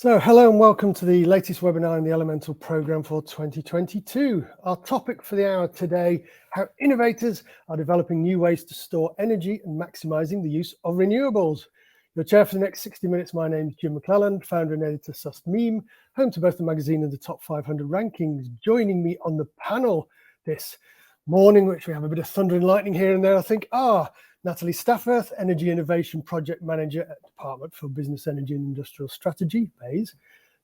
So hello and welcome to the latest webinar in the Elemental programme for 2022. Our topic for the hour today, how innovators are developing new ways to store energy and maximising the use of renewables. Your chair for the next 60 minutes, my name is Jim McClelland, founder and editor of Yemm, home to both the magazine and the top 500 rankings. Joining me on the panel this morning, which we have a bit of thunder and lightning here and there, I think, Natalie Staffurth, Energy Innovation Project Manager at Department for Business, Energy and Industrial Strategy, BEIS.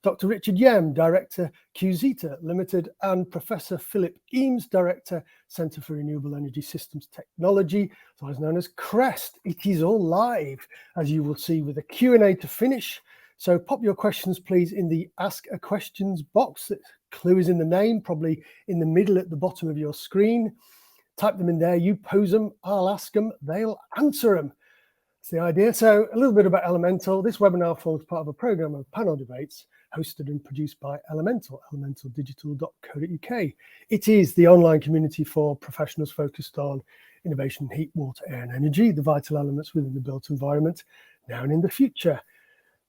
Dr. Richard Yemm, Director, Q-zeta Limited, and Professor Philip Eames, Director, Centre for Renewable Energy Systems Technology, otherwise known as CREST. It is all live, as you will see, with a Q&A to finish. So pop your questions, please, in the Ask a Questions box. The clue is in the name, probably in the middle at the bottom of your screen. Type them in there, you pose them, I'll ask them, they'll answer them. That's the idea. So a little bit about Elemental. This webinar forms part of a programme of panel debates hosted and produced by Elemental, elementaldigital.co.uk. It is the online community for professionals focused on innovation, heat, water, air and energy, the vital elements within the built environment, now and in the future.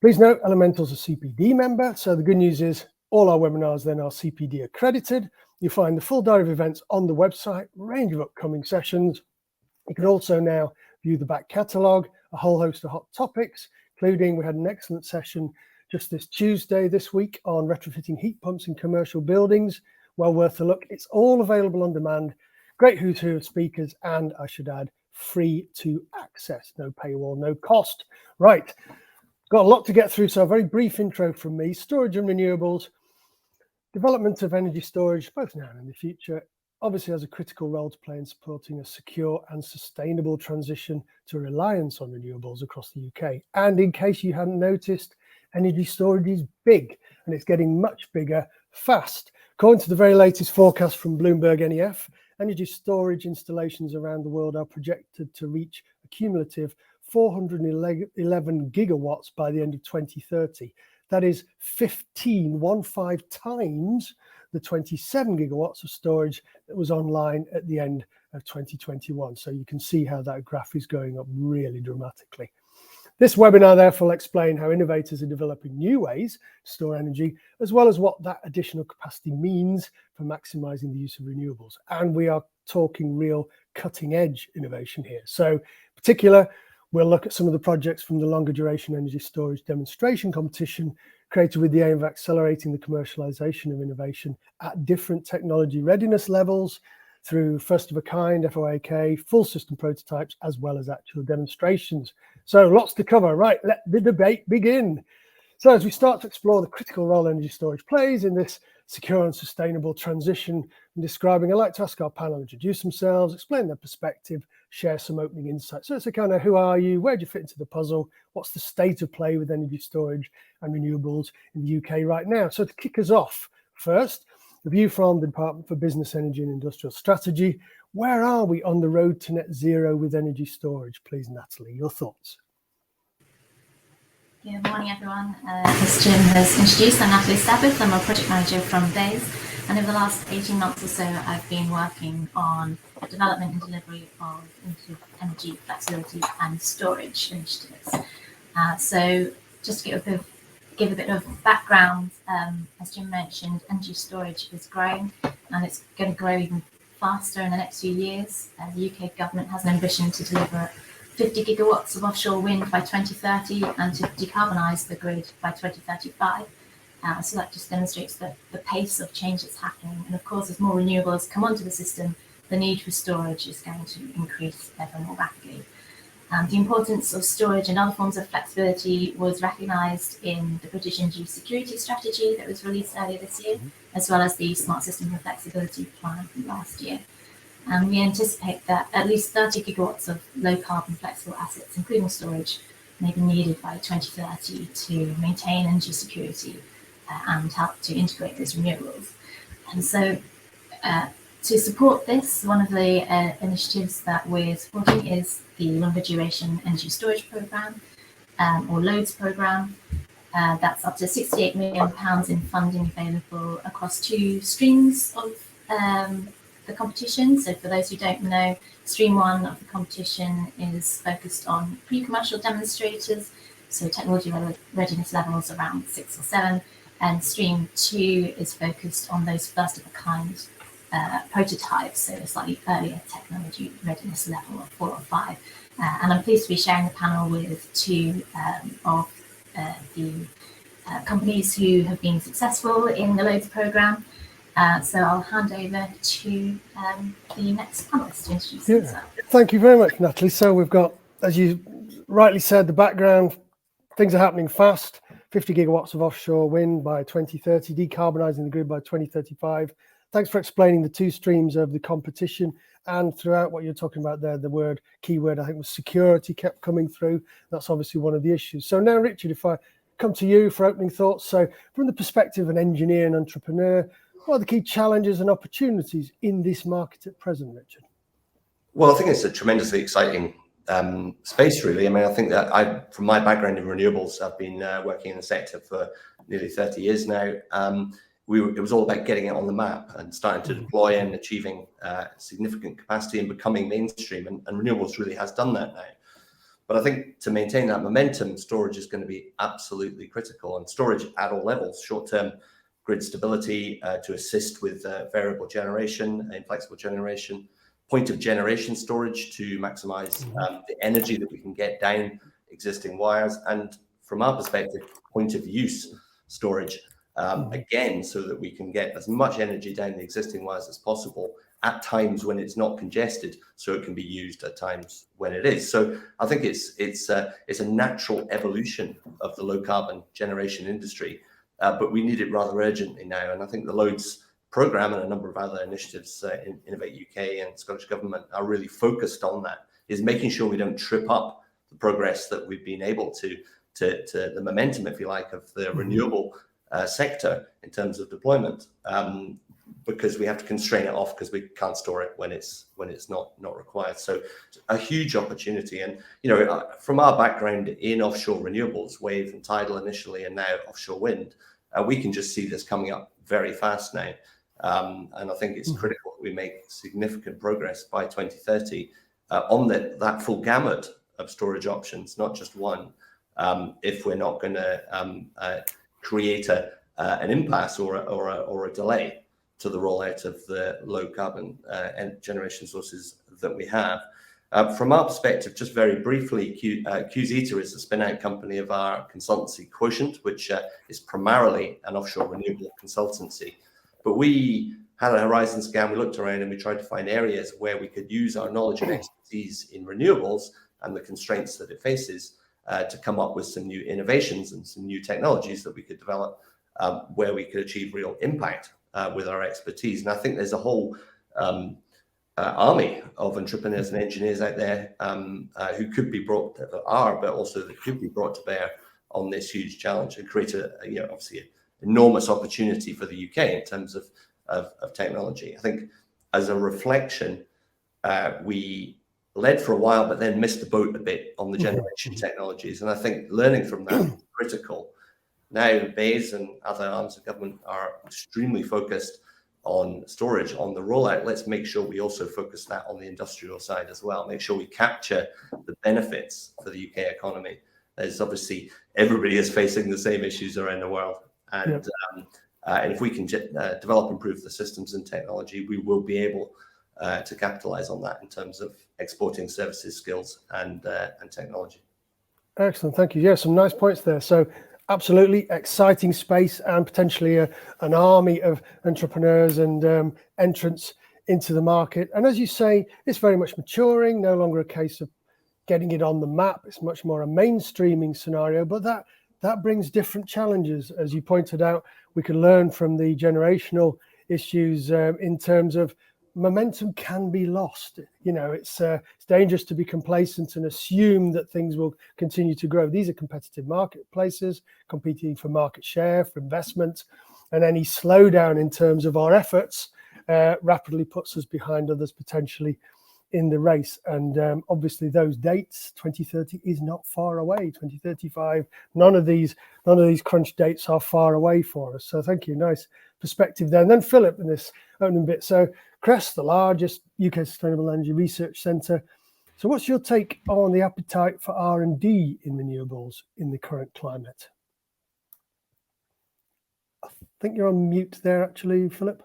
Please note, Elemental's a CPD member, so the good news is all our webinars then are CPD accredited. You'll find the full diary of events on the website, range of upcoming sessions. You can also now view the back catalogue, a whole host of hot topics, including we had an excellent session just this Tuesday this week on retrofitting heat pumps in commercial buildings. Well worth a look. It's all available on demand. Great who's who of speakers, and I should add, free to access. No paywall, no cost. Right, got a lot to get through, so a very brief intro from me. Storage and renewables. Development of energy storage, both now and in the future, obviously has a critical role to play in supporting a secure and sustainable transition to reliance on renewables across the UK. And in case you hadn't noticed, energy storage is big, and it's getting much bigger fast. According to the very latest forecast from Bloomberg NEF, energy storage installations around the world are projected to reach a cumulative 411 gigawatts by the end of 2030. That is 15 times the 27 gigawatts of storage that was online at the end of 2021. So you can see how that graph is going up really dramatically. This webinar therefore will explain how innovators are developing new ways to store energy, as well as what that additional capacity means for maximising the use of renewables. And we are talking real cutting edge innovation here. So in particular, we'll look at some of the projects from the Longer Duration Energy Storage Demonstration Competition, created with the aim of accelerating the commercialisation of innovation at different technology readiness levels through first-of-a-kind, FREng, full system prototypes, as well as actual demonstrations. So lots to cover. Right, let the debate begin. So as we start to explore the critical role energy storage plays in this secure and sustainable transition and describing, I'd like to ask our panel to introduce themselves, explain their perspective, share some opening insights. So it's a kind of, who are you? Where do you fit into the puzzle? What's the state of play with energy storage and renewables in the UK right now? So to kick us off, first, a view from the Department for Business, Energy and Industrial Strategy. Where are we on the road to net zero with energy storage? Please, Natalie, your thoughts. Good morning, everyone. As Jim has introduced, I'm Natalie Staffurth. I'm a project manager from BEIS, and over the last 18 months or so, I've been working on development and delivery of energy flexibility and storage initiatives. So just to give a bit of background, as Jim mentioned, energy storage is growing, and it's going to grow even faster in the next few years. The UK government has an ambition to deliver 50 gigawatts of offshore wind by 2030 and to decarbonise the grid by 2035. So that just demonstrates the pace of change that's happening. And of course, as more renewables come onto the system, the need for storage is going to increase ever more rapidly. The importance of storage and other forms of flexibility was recognised in the British Energy Security Strategy that was released earlier this year, as well as the Smart System for Flexibility Plan from last year. And we anticipate that at least 30 gigawatts of low-carbon flexible assets, including storage, may be needed by 2030 to maintain energy security and help to integrate those renewables. And so to support this, one of the initiatives that we're supporting is the Longer Duration Energy Storage Programme, or LOADS programme. That's up to £68 million in funding available across two streams of the competition. So for those who don't know, stream one of the competition is focused on pre-commercial demonstrators. so technology readiness levels around 6 or 7, and stream 2 is focused on those first of a kind prototypes, so a slightly earlier technology readiness level of 4 or 5. And I'm pleased to be sharing the panel with two of the companies who have been successful in the LOADS programme. So I'll hand over to the next panelist to introduce himself. Thank you very much, Natalie. So we've got, as you rightly said, the background. Things are happening fast. 50 gigawatts of offshore wind by 2030, decarbonising the grid by 2035. Thanks for explaining the two streams of the competition, and throughout what you're talking about there, the keyword I think was security kept coming through. That's obviously one of the issues. So now, Richard, if I come to you for opening thoughts. So from the perspective of an engineer and entrepreneur, what are the key challenges and opportunities in this market at present, Richard? Well, I think it's a tremendously exciting space, really. I mean, I think that from my background in renewables, I've been working in the sector for nearly 30 years now. It was all about getting it on the map and starting to deploy and achieving significant capacity and becoming mainstream. And renewables really has done that now. But I think to maintain that momentum, storage is going to be absolutely critical. And storage at all levels, short-term grid stability to assist with variable generation, inflexible generation, point of generation storage to maximize the energy that we can get down existing wires, and from our perspective, point of use storage, again, so that we can get as much energy down the existing wires as possible at times when it's not congested, so it can be used at times when it is. So I think it's a natural evolution of the low carbon generation industry, but we need it rather urgently now. And I think the LOADS programme and a number of other initiatives in Innovate UK and Scottish Government are really focused on that, is making sure we don't trip up the progress that we've been able to the momentum, if you like, of the renewable sector in terms of deployment, because we have to constrain it off because we can't store it when it's not required. So a huge opportunity. And from our background in offshore renewables, wave and tidal initially, and now offshore wind, we can just see this coming up very fast now. And I think it's critical that we make significant progress by 2030 on that full gamut of storage options, not just one, if we're not going to create an impasse or a delay to the rollout of the low carbon generation sources that we have. From our perspective, just very briefly, Q-zeta is the spin-out company of our consultancy Quotient, which is primarily an offshore renewable consultancy. But we had a horizon scan, we looked around and we tried to find areas where we could use our knowledge and expertise in renewables and the constraints that it faces to come up with some new innovations and some new technologies that we could develop where we could achieve real impact with our expertise. And I think there's a whole army of entrepreneurs and engineers out there who could be brought to bear on this huge challenge and create obviously an enormous opportunity for the UK in terms of technology. I think as a reflection, we led for a while, but then missed the boat a bit on the generation technologies. And I think learning from that is critical. Now, BEIS and other arms of government are extremely focused on storage, on the rollout. Let's make sure we also focus that on the industrial side as well. Make sure we capture the benefits for the UK economy. There's obviously, everybody is facing the same issues around the world. And if we can develop and improve the systems and technology, we will be able to capitalize on that in terms of exporting services, skills, and technology. Excellent, thank you. Yeah, some nice points there. So absolutely exciting space and potentially an army of entrepreneurs and entrants into the market. And as you say, it's very much maturing, no longer a case of getting it on the map. It's much more a mainstreaming scenario, but that brings different challenges. As you pointed out, we can learn from the generational issues in terms of momentum can be lost. It's dangerous to be complacent and assume that things will continue to grow. These are competitive marketplaces, competing for market share, for investment, and any slowdown in terms of our efforts rapidly puts us behind others potentially in the race. And obviously those dates, 2030 is not far away, 2035, none of these crunch dates are far away for us. So thank you, nice perspective there. And then Philip in this opening bit. So CREST, the largest UK sustainable energy research centre, So what's your take on the appetite for R&D in renewables in the current climate? I think you're on mute there, actually, Philip.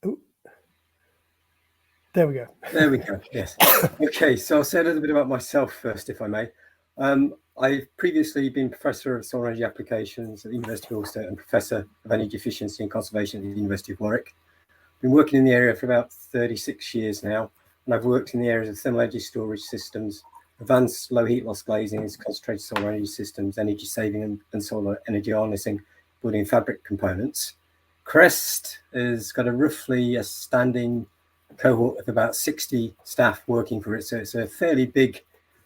Oh, there we go. There we go, yes. Okay, so I'll say a little bit about myself first, if I may. I've previously been Professor of Solar Energy Applications at the University of Ulster and Professor of Energy Efficiency and Conservation at the University of Warwick. Been working in the area for about 36 years now, and I've worked in the areas of thermal energy storage systems, advanced low heat loss glazings, concentrated solar energy systems, energy saving and solar energy harnessing, building fabric components. CREST has got roughly a standing cohort of about 60 staff working for it, so it's a fairly big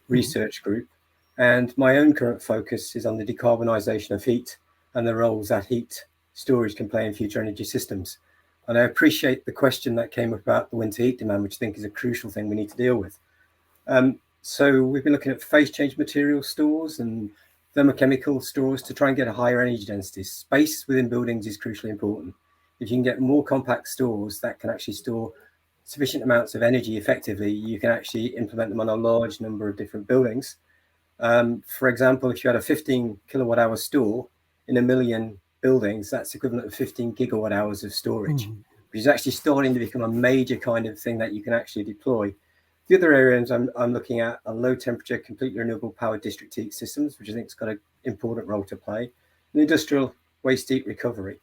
research group. And my own current focus is on the decarbonisation of heat and the roles that heat storage can play in future energy systems. And I appreciate the question that came up about the winter heat demand, which I think is a crucial thing we need to deal with. So we've been looking at phase change material stores and thermochemical stores to try and get a higher energy density. Space within buildings is crucially important. If you can get more compact stores that can actually store sufficient amounts of energy effectively, you can actually implement them on a large number of different buildings. For example, if you had a 15 kilowatt hour store in 1 million buildings, that's equivalent of 15 gigawatt hours of storage, which is actually starting to become a major kind of thing that you can actually deploy. The other areas I'm looking at are low temperature, completely renewable power district heat systems, which I think has got an important role to play, and industrial waste heat recovery.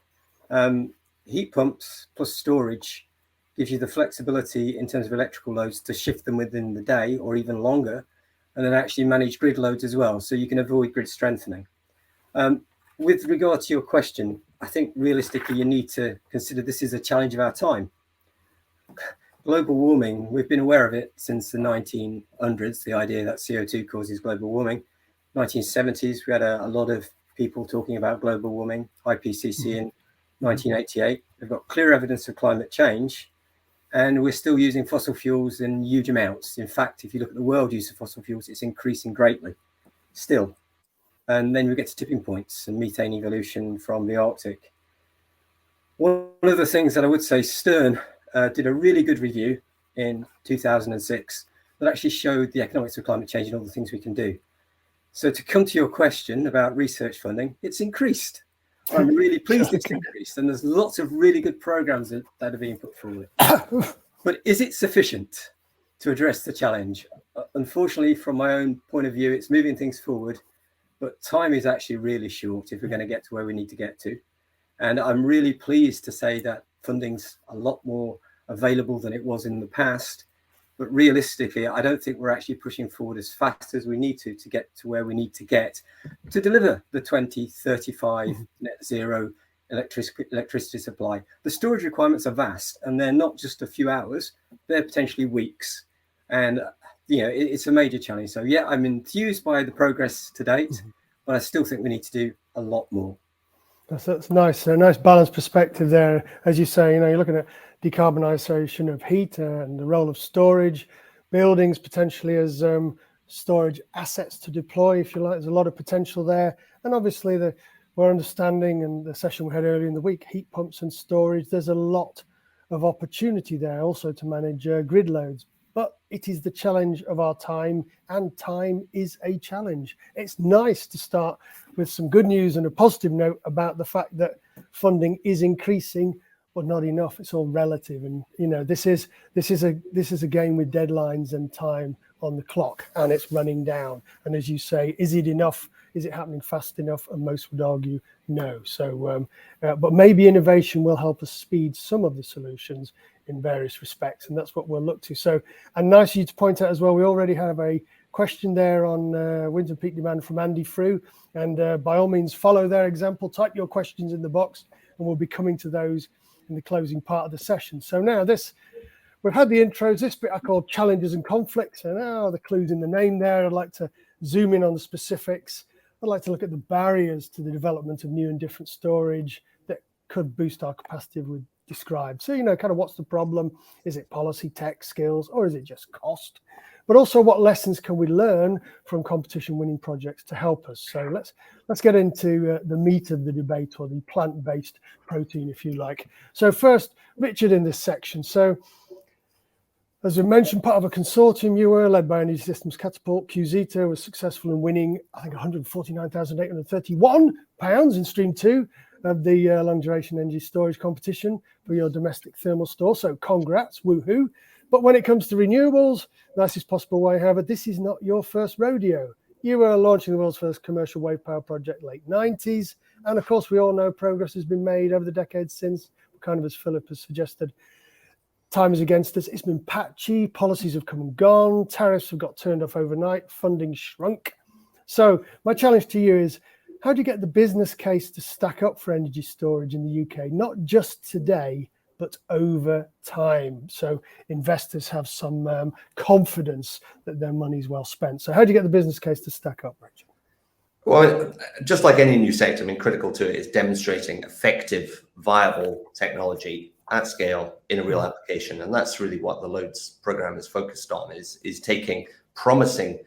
Heat pumps plus storage gives you the flexibility in terms of electrical loads to shift them within the day or even longer, and then actually manage grid loads as well, so you can avoid grid strengthening. With regard to your question, I think realistically you need to consider this is a challenge of our time. Global warming, we've been aware of it since the 1900s, the idea that CO2 causes global warming. 1970s, we had a lot of people talking about global warming, IPCC in 1988. We've got clear evidence of climate change, and we're still using fossil fuels in huge amounts. In fact, if you look at the world use of fossil fuels, it's increasing greatly still. And then we get to tipping points and methane evolution from the Arctic. One of the things that I would say, Stern did a really good review in 2006 that actually showed the economics of climate change and all the things we can do. So to come to your question about research funding, it's increased. I'm really pleased it's increased, and there's lots of really good programs that are being put forward. But is it sufficient to address the challenge? Unfortunately, from my own point of view, it's moving things forward, but time is actually really short if we're going to get to where we need to get to. And I'm really pleased to say that funding's a lot more available than it was in the past. But realistically, I don't think we're actually pushing forward as fast as we need to get to where we need to get to deliver the 2035 net zero electricity supply. The storage requirements are vast, and they're not just a few hours, they're potentially weeks. And you know, it's a major challenge. So yeah, I'm enthused by the progress to date, but I still think we need to do a lot more. That's nice. A nice balanced perspective there. As you say, you know, you're looking at decarbonisation of heat and the role of storage, buildings potentially as storage assets to deploy, if you like. There's a lot of potential there. And obviously we're understanding, and the session we had earlier in the week, heat pumps and storage, there's a lot of opportunity there also to manage grid loads. But it is the challenge of our time, and time is a challenge. It's nice to start with some good news and a positive note about the fact that funding is increasing, but not enough. It's all relative, and you know, this is a game with deadlines and time on the clock, and it's running down. And as you say, is it enough? Is it happening fast enough? And most would argue no. So, but maybe innovation will help us speed some of the solutions in various respects, and that's what we'll look to. So, and nice of you to point out as well, we already have a question there on winter peak demand from Andy Frew, and by all means follow their example, type your questions in the box, and we'll be coming to those in the closing part of the session. So now we've had the intros. This bit I call challenges and conflicts, and the clues in the name there. I'd like to zoom in on the specifics. I'd like to look at the barriers to the development of new and different storage that could boost our capacity as we described. So, you know, kind of what's the problem? Is it policy, tech, skills, or is it just cost? but also what lessons can we learn from competition winning projects to help us. So let's get into the meat of the debate, or the plant-based protein, if you like. So first, Richard in this section. So as we mentioned, part of a consortium you were led by Energy Systems Catapult. Q-zeta was successful in winning, I think, £149,831 in stream 2 of the long duration energy storage competition for your domestic thermal store. So congrats, woohoo. But when it comes to renewables, nicest possible way, however, this is not your first rodeo. You were launching the world's first commercial wave power project late 90s. And of course, we all know progress has been made over the decades since, kind of as Philip has suggested. Time is against us. It's been patchy. Policies have come and gone. Tariffs have got turned off overnight. Funding shrunk. So my challenge to you is, how do you get the business case to stack up for energy storage in the UK? Not just today, but over time. So investors have some confidence that their money is well spent. So how do you get the business case to stack up, Richard? Well, just like any new sector, I mean, critical to it is demonstrating effective, viable technology at scale in a real application. And that's really what the Loads program is focused on, is taking promising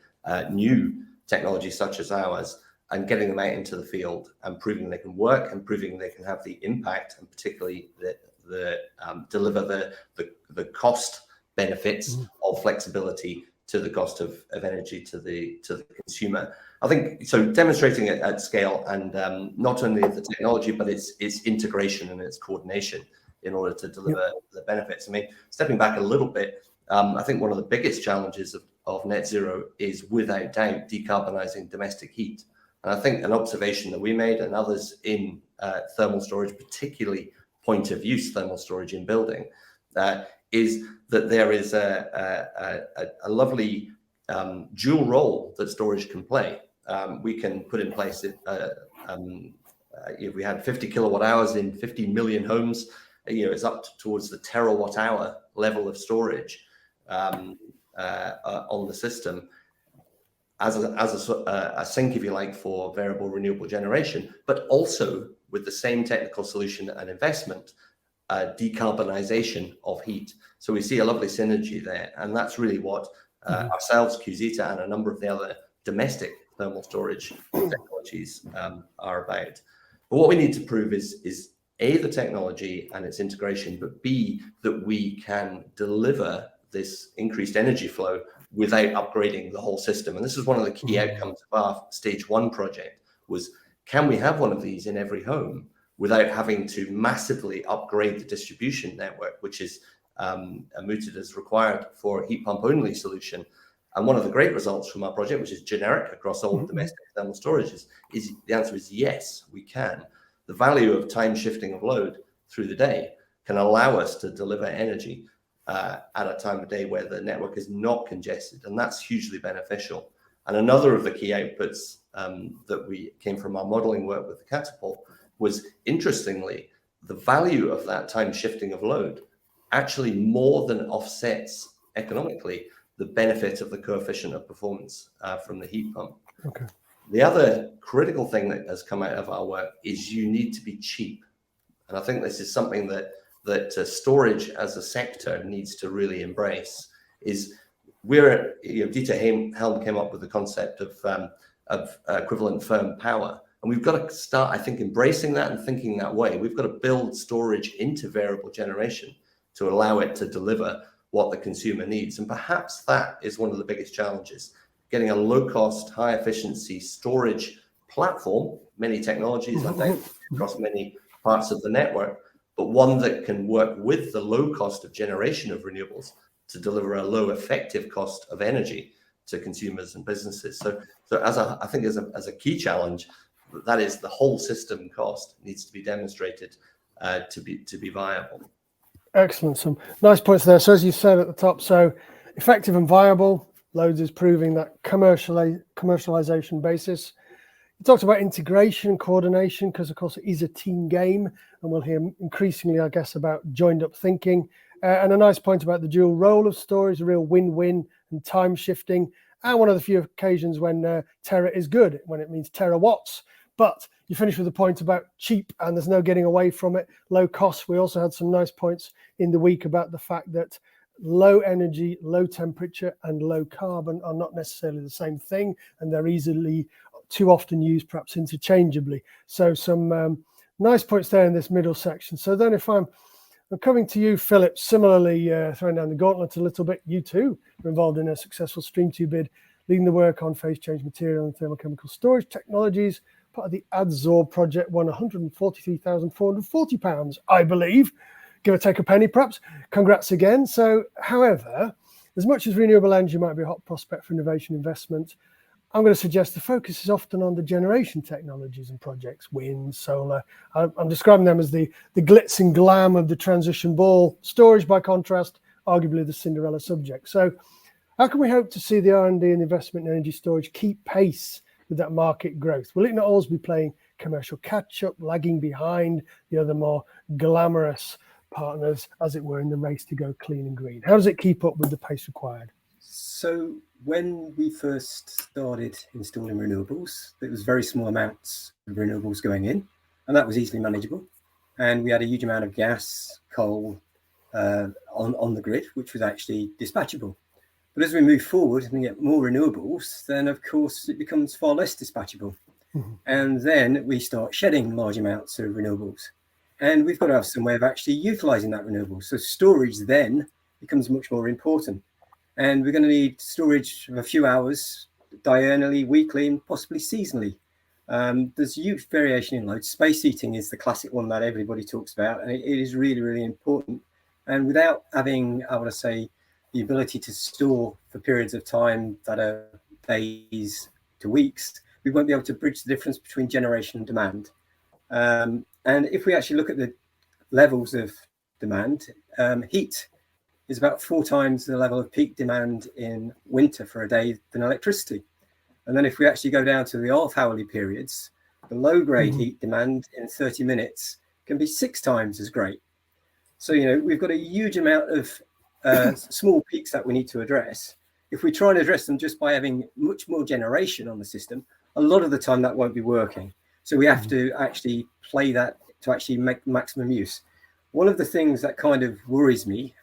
new technologies such as ours and getting them out into the field and proving they can work and proving they can have the impact, and particularly deliver the cost benefits of flexibility to the cost of energy to the consumer. I think so, demonstrating it at scale, and not only the technology, but its integration and its coordination in order to deliver the benefits. I mean, stepping back a little bit, I think one of the biggest challenges of net zero is without doubt decarbonising domestic heat. And I think an observation that we made, and others in thermal storage, particularly point of use thermal storage in building, is that there is a lovely dual role that storage can play. We can put in place, if we had 50 kilowatt hours in 50 million homes, it's up towards the terawatt hour level of storage on the system as a sink, if you like, for variable renewable generation, but also with the same technical solution and investment, decarbonisation of heat. So we see a lovely synergy there, and that's really what ourselves, Q-zeta, and a number of the other domestic thermal storage technologies are about. But what we need to prove is A, the technology and its integration, but B, that we can deliver this increased energy flow without upgrading the whole system. And this is one of the key outcomes of our stage 1 project, was can we have one of these in every home without having to massively upgrade the distribution network, which is mooted as required for a heat pump only solution. And one of the great results from our project, which is generic across all domestic thermal storages, is the answer is yes, we can. The value of time shifting of load through the day can allow us to deliver energy at a time of day where the network is not congested, and that's hugely beneficial. And another of the key outputs that we came from our modeling work with the Catapult was, interestingly, the value of that time shifting of load actually more than offsets economically the benefit of the coefficient of performance from the heat pump. Okay. The other critical thing that has come out of our work is you need to be cheap. And I think this is something that storage as a sector needs to really embrace. Is Dieter Helm came up with the concept of equivalent firm power. And we've got to start, I think, embracing that and thinking that way. We've got to build storage into variable generation to allow it to deliver what the consumer needs. And perhaps that is one of the biggest challenges, getting a low-cost, high-efficiency storage platform, many technologies, I think, across many parts of the network, but one that can work with the low cost of generation of renewables to deliver a low effective cost of energy to consumers and businesses. So I think as a key challenge, that is the whole system cost needs to be demonstrated to be viable. Excellent. Some nice points there. So as you said at the top, so effective and viable, Loads is proving that commercialization basis. You talked about integration and coordination, because of course it is a team game, and we'll hear increasingly, I guess, about joined up thinking. And a nice point about the dual role of storage, a real win-win and time shifting, and one of the few occasions when tera is good, when it means terawatts. But you finish with a point about cheap, and there's no getting away from it. Low cost. We also had some nice points in the week about the fact that low energy, low temperature, and low carbon are not necessarily the same thing, and they're easily too often used perhaps interchangeably. So some nice points there in this middle section. So then if I'm coming to you, Philip, similarly throwing down the gauntlet a little bit, you too were involved in a successful Stream 2 bid, leading the work on phase change material and thermochemical storage technologies. Part of the Adsorb project, won £143,440, I believe, give or take a penny perhaps. Congrats again. So, however, as much as renewable energy might be a hot prospect for innovation investment, I'm going to suggest the focus is often on the generation technologies and projects, wind, solar. I'm describing them as the glitz and glam of the transition ball. Storage, by contrast, arguably the Cinderella subject. So how can we hope to see the R&D and investment in energy storage keep pace with that market growth? Will it not always be playing commercial catch-up, lagging behind the other more glamorous partners, as it were, in the race to go clean and green? How does it keep up with the pace required? So when we first started installing renewables, there was very small amounts of renewables going in, and that was easily manageable. And we had a huge amount of gas, coal on the grid, which was actually dispatchable. But as we move forward and get more renewables, then of course it becomes far less dispatchable. Mm-hmm. And then we start shedding large amounts of renewables. And we've got to have some way of actually utilizing that renewable. So storage then becomes much more important. And we're going to need storage of a few hours diurnally, weekly, and possibly seasonally. There's huge variation in load. Space heating is the classic one that everybody talks about, and it is really, really important. And without having, I want to say, the ability to store for periods of time that are days to weeks, we won't be able to bridge the difference between generation and demand. And if we actually look at the levels of demand, heat is about 4 times the level of peak demand in winter for a day than electricity. And then if we actually go down to the half-hourly periods, the low-grade heat demand in 30 minutes can be 6 times as great. So, you know, we've got a huge amount of small peaks that we need to address. If we try and address them just by having much more generation on the system, a lot of the time that won't be working. So we have to actually play that to actually make maximum use. One of the things that kind of worries me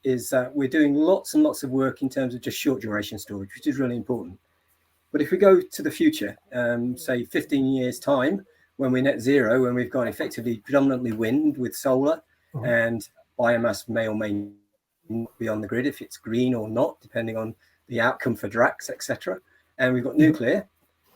is that we're doing lots and lots of work in terms of just short duration storage, which is really important. But if we go to the future, say 15 years time, when we're net zero, when we've got effectively predominantly wind with solar and biomass may or may not be on the grid, if it's green or not, depending on the outcome for DRAX, etc. And we've got nuclear,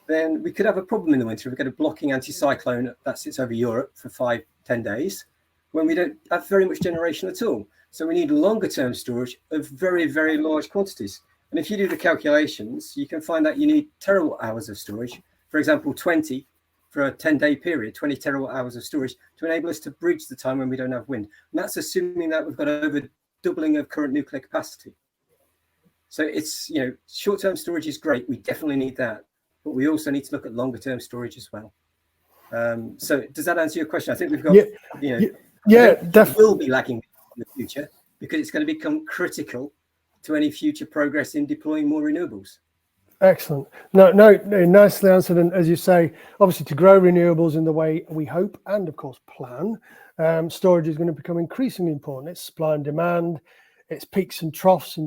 then we could have a problem in the winter. We've got a blocking anticyclone that sits over Europe for 5-10 days. When we don't have very much generation at all. So we need longer term storage of very, very large quantities. And if you do the calculations, you can find that you need terawatt hours of storage. For example, 20 for a 10-day period, 20 terawatt hours of storage to enable us to bridge the time when we don't have wind. And that's assuming that we've got over doubling of current nuclear capacity. So it's, you know, short-term storage is great. We definitely need that. But we also need to look at longer-term storage as well. So does that answer your question? I think we've got, definitely will be lagging in the future because it's going to become critical to any future progress in deploying more renewables. Excellent. No, nicely answered. And as you say, obviously to grow renewables in the way we hope and of course plan, storage is going to become increasingly important. It's supply and demand, it's peaks and troughs,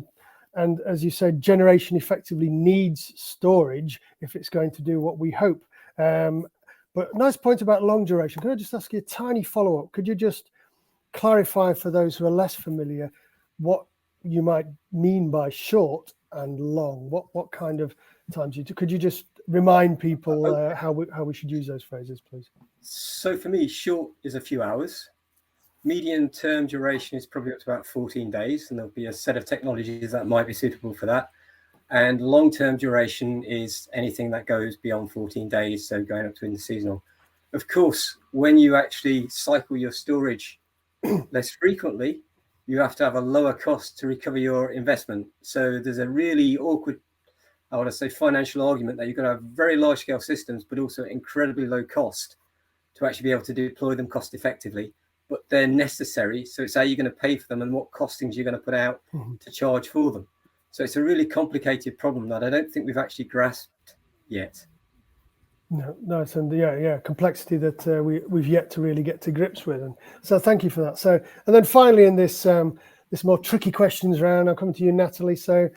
and as you said, generation effectively needs storage if it's going to do what we hope. But nice point about long duration. Could I just ask you a tiny follow-up? Could you just clarify for those who are less familiar what you might mean by short and long? What kind of times you do? Could you just remind people how we should use those phrases, please? So for me, short is a few hours. Medium-term duration is probably up to about 14 days, and there'll be a set of technologies that might be suitable for that. And long-term duration is anything that goes beyond 14 days, so going up to interseasonal. Of course, when you actually cycle your storage less frequently, you have to have a lower cost to recover your investment. So there's a really awkward, I want to say, financial argument that you've got to have very large-scale systems, but also incredibly low cost to actually be able to deploy them cost effectively. But they're necessary. So it's how you're going to pay for them and what costings you're going to put out to charge for them. So it's a really complicated problem that I don't think we've actually grasped yet. No, nice. And complexity that we've yet to really get to grips with. And so thank you for that. So, and then finally in this this more tricky questions round. I'll come to you, Natalie. So,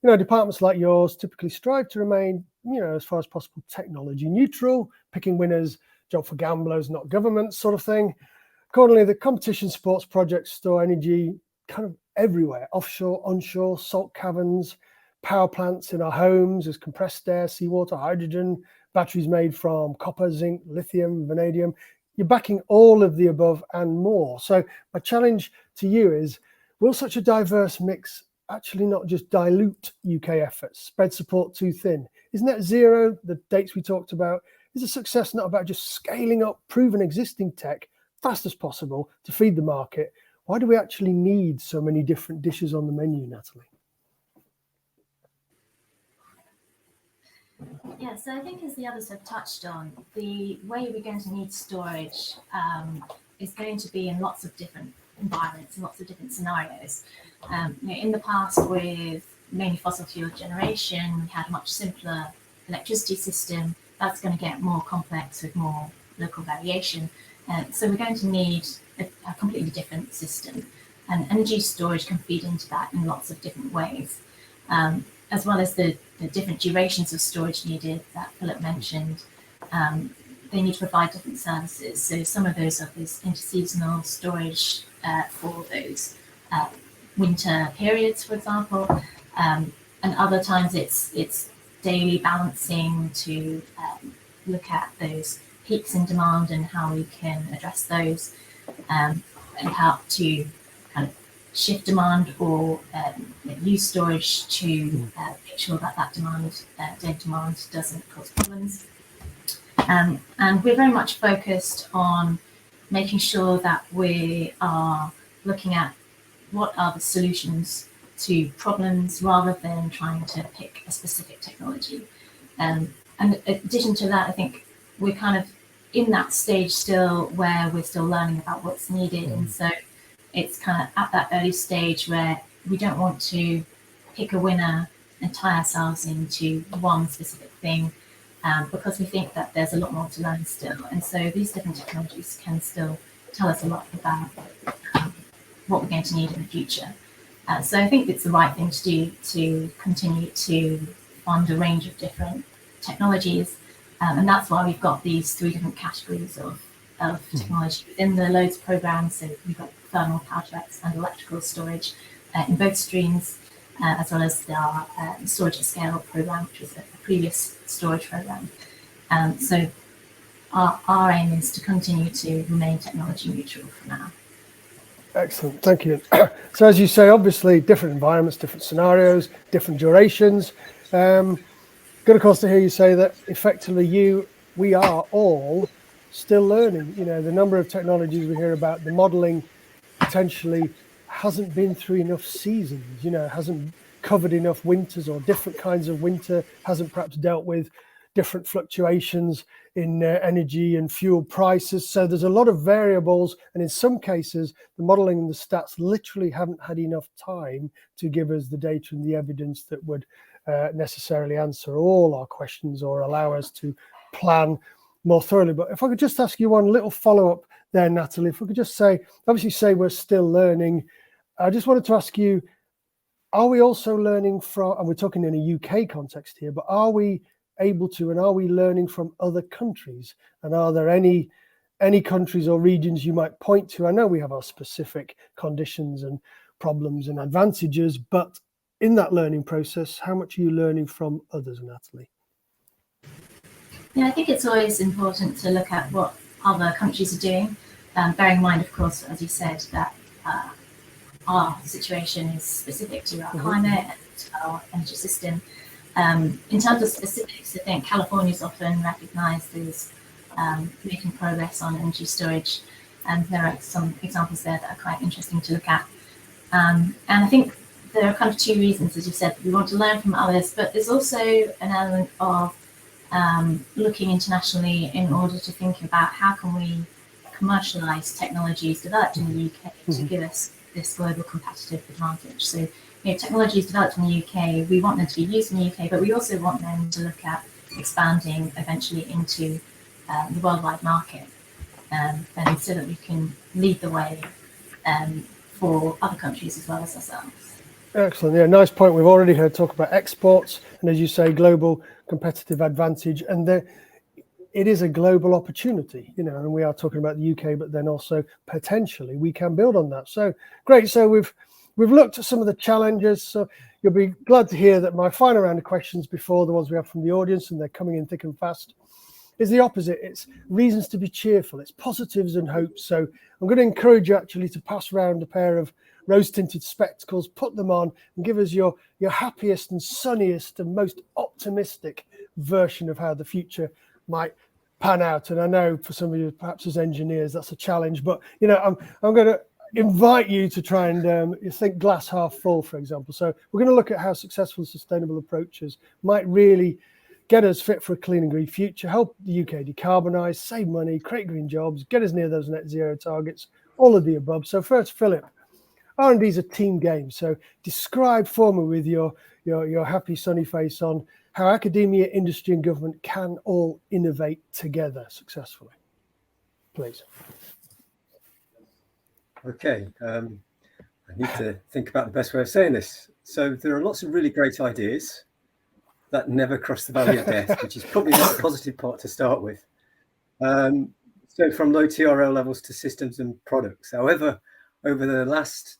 departments like yours typically strive to remain, as far as possible, technology neutral, picking winners, job for gamblers, not governments, sort of thing. Accordingly, the competition sports projects store energy kind of everywhere, offshore, onshore, salt caverns, power plants in our homes, as compressed air, seawater, hydrogen, batteries made from copper, zinc, lithium, vanadium. You're backing all of the above and more. So my challenge to you is, will such a diverse mix actually not just dilute UK efforts, spread support too thin? Is net zero, the dates we talked about, is a success not about just scaling up proven existing tech fast as possible to feed the market? Why do we actually need so many different dishes on the menu, Natalie? Yeah, so I think as the others have touched on, the way we're going to need storage is going to be in lots of different environments and lots of different scenarios. In the past, with mainly fossil fuel generation, we had a much simpler electricity system. That's going to get more complex with more local variation. So we're going to need a completely different system. And energy storage can feed into that in lots of different ways, as well as the different durations of storage needed that Philip mentioned. They need to provide different services. So some of those are this interseasonal storage for those winter periods, for example, and other times it's daily balancing to look at those peaks in demand and how we can address those, and help to kind of shift demand or use storage to make sure that daily demand doesn't cause problems. And we're very much focused on making sure that we are looking at what are the solutions to problems rather than trying to pick a specific technology. And in addition to that, I think we're kind of in that stage still where we're still learning about what's needed. And so it's kind of at that early stage where we don't want to pick a winner and tie ourselves into one specific thing, because we think that there's a lot more to learn still. And so these different technologies can still tell us a lot about what we're going to need in the future. So I think it's the right thing to do to continue to fund a range of different technologies. And that's why we've got these three different categories of technology within the loads program. So we've got thermal power tracks and electrical storage in both streams, as well as our storage at scale program, which was a previous storage program. So our aim is to continue to remain technology neutral for now. Excellent, thank you. So as you say, obviously different environments, different scenarios, different durations. Good, of course, to hear you say that effectively we are all still learning. The number of technologies we hear about, the modelling potentially hasn't been through enough seasons, hasn't covered enough winters or different kinds of winter, hasn't perhaps dealt with different fluctuations in energy and fuel prices. So there's a lot of variables, and in some cases the modelling and the stats literally haven't had enough time to give us the data and the evidence that would necessarily answer all our questions or allow us to plan more thoroughly. But if I could just ask you one little follow-up there, Natalie, if we could just obviously we're still learning. I just wanted to ask you, are we also learning from, and we're talking in a UK context here, but are we able to, and are we learning from other countries? And are there any countries or regions you might point to? I know we have our specific conditions and problems and advantages, but in that learning process, how much are you learning from others, Natalie? Yeah, I think it's always important to look at what other countries are doing, bearing in mind, of course, as you said, that our situation is specific to our climate and to our energy system. In terms of specifics, I think California is often recognised as making progress on energy storage, and there are some examples there that are quite interesting to look at. And I think there are kind of two reasons, as you said, we want to learn from others, but there's also an element of looking internationally in order to think about how can we commercialise technologies developed in the UK to give us this global competitive advantage. So, technologies developed in the UK, we want them to be used in the UK, but we also want them to look at expanding eventually into the worldwide market, and so that we can lead the way for other countries as well as ourselves. Excellent. Yeah, nice point. We've already heard talk about exports and, as you say, global competitive advantage. And it is a global opportunity, and we are talking about the UK, but then also potentially we can build on that. So great. So we've looked at some of the challenges. So you'll be glad to hear that my final round of questions before the ones we have from the audience, and they're coming in thick and fast, is the opposite. It's reasons to be cheerful. It's positives and hopes. So I'm going to encourage you actually to pass around a pair of rose-tinted spectacles, put them on, and give us your happiest and sunniest and most optimistic version of how the future might pan out. And I know for some of you, perhaps as engineers, that's a challenge, but I'm going to invite you to try and think glass half full, for example. So we're going to look at how successful and sustainable approaches might really get us fit for a clean and green future, help the UK decarbonise, save money, create green jobs, get us near those net zero targets, all of the above. So first, Philip, R&D is a team game. So describe for me with your happy sunny face on how academia, industry and government can all innovate together successfully, please. Okay, I need to think about the best way of saying this. So there are lots of really great ideas that never cross the valley of death, which is probably not a positive part to start with. So from low TRL levels to systems and products. However, over the last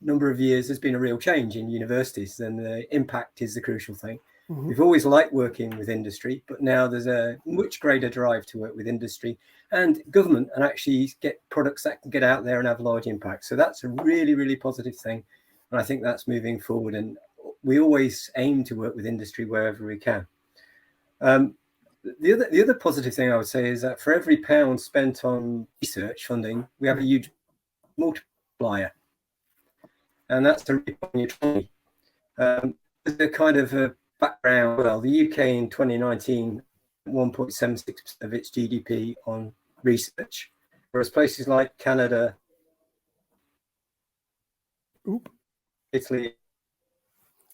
number of years, there's been a real change in universities, and the impact is the crucial thing. Mm-hmm. We've always liked working with industry, but now there's a much greater drive to work with industry and government and actually get products that can get out there and have large impact. So that's a really, really positive thing. And I think that's moving forward. And we always aim to work with industry wherever we can. The other positive thing I would say is that for every pound spent on research funding, we have a huge multiplier. And that's a really there's a kind of a background. Well, the UK in 2019, 1.76% of its GDP on research, whereas places like Canada, Italy.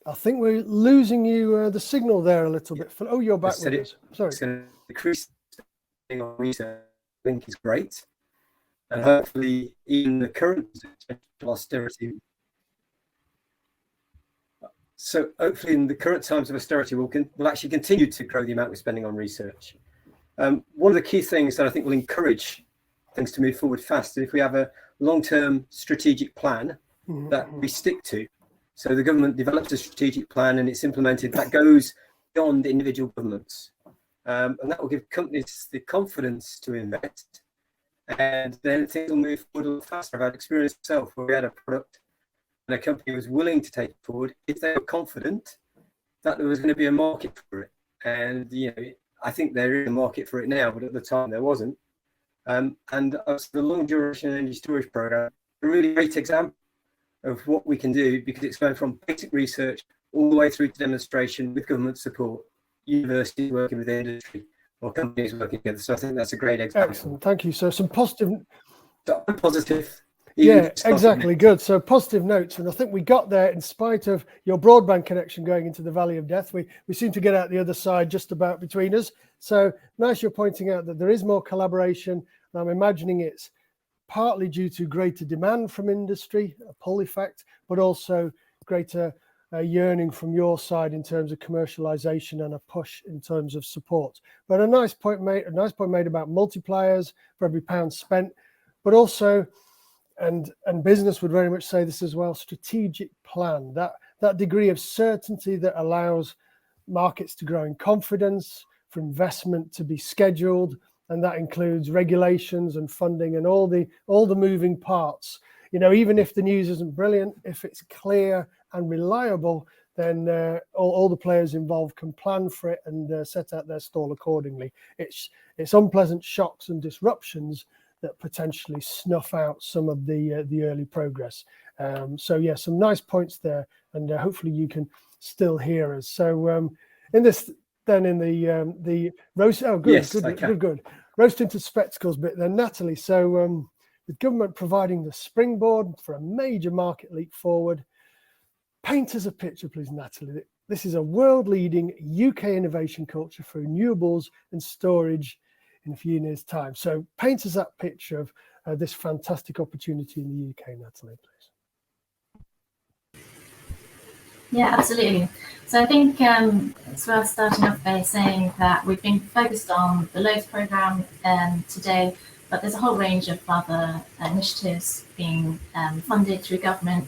I think we're losing you the signal there a little bit. Oh, you're back with us. Sorry. It's going to decrease on research. I think is great, and hopefully, even the current austerity. So hopefully in the current times of austerity, we'll actually continue to grow the amount we're spending on research. One of the key things that I think will encourage things to move forward fast is if we have a long-term strategic plan that we stick to. So the government develops a strategic plan and it's implemented that goes beyond individual governments. And that will give companies the confidence to invest. And then things will move forward a little faster. I've had experience myself where we had a product and a company was willing to take it forward if they were confident that there was going to be a market for it. And I think there is a market for it now, but at the time there wasn't. And the long duration energy storage program, a really great example of what we can do, because it's going from basic research all the way through to demonstration with government support, universities working with industry or companies working together. So I think that's a great example. Excellent, thank you. So some positive. Yeah, exactly. Good. So positive notes. And I think we got there in spite of your broadband connection going into the valley of death. We seem to get out the other side just about between us. So nice you're pointing out that there is more collaboration. And I'm imagining it's partly due to greater demand from industry, a pull effect, but also greater yearning from your side in terms of commercialization and a push in terms of support. But a nice point made about multipliers for every pound spent, but also, and business would very much say this as well, strategic plan, that degree of certainty that allows markets to grow in confidence, for investment to be scheduled, and that includes regulations and funding and all the moving parts. Even if the news isn't brilliant, if it's clear and reliable, then all the players involved can plan for it and set out their stall accordingly. It's unpleasant shocks and disruptions that potentially snuff out some of the early progress. So yeah, some nice points there, and hopefully you can still hear us. So in this, then in the roast. Oh, good, yes, good. Roast into spectacles bit then, Natalie. So with government providing the springboard for a major market leap forward, paint us a picture, please, Natalie. This is a world-leading UK innovation culture for renewables and storage in a few years' time. So paint us that picture this fantastic opportunity in the UK, Natalie, please. Yeah, absolutely. So I think it's worth starting off by saying that we've been focused on the LOADS programme today, but there's a whole range of other initiatives being funded through government.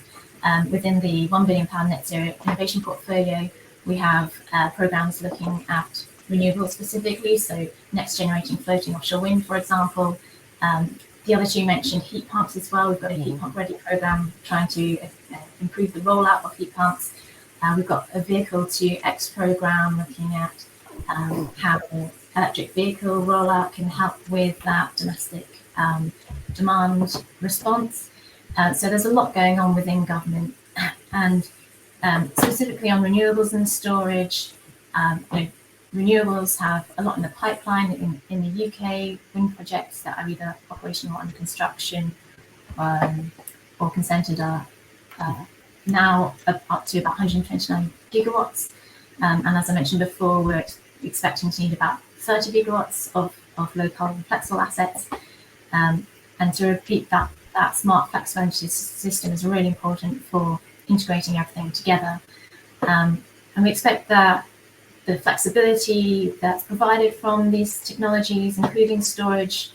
Within the £1 billion net zero innovation portfolio, we have programmes looking at renewables specifically, so next generation floating offshore wind, for example. The other two mentioned heat pumps as well. We've got a heat pump ready programme trying to improve the rollout of heat pumps. We've got a vehicle to X programme looking at how the electric vehicle rollout can help with that domestic demand response. So there's a lot going on within government, and specifically on renewables and storage. Renewables have a lot in the pipeline in the UK, wind projects that are either operational or under construction or consented are now up to about 129 gigawatts. And as I mentioned before, we're expecting to need about 30 gigawatts of low carbon flexible assets. And to repeat, that smart flexible energy system is really important for integrating everything together. And we expect that the flexibility that's provided from these technologies, including storage,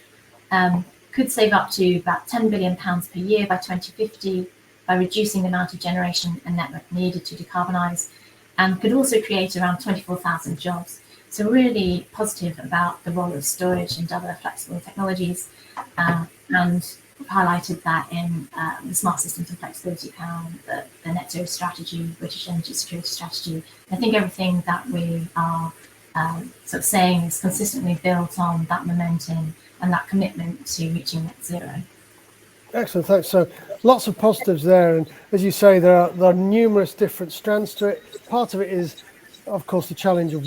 could save up to about £10 billion per year by 2050 by reducing the amount of generation and network needed to decarbonise, and could also create around 24,000 jobs. So really positive about the role of storage and other flexible technologies, and we've highlighted that in the Smart Systems and Flexibility Panel, the Net Zero Strategy, British Energy Security Strategy. I think everything that we are sort of saying is consistently built on that momentum and that commitment to reaching net zero. Excellent, thanks. So lots of positives there, and as you say, there are numerous different strands to it. Part of it is, of course, the challenge of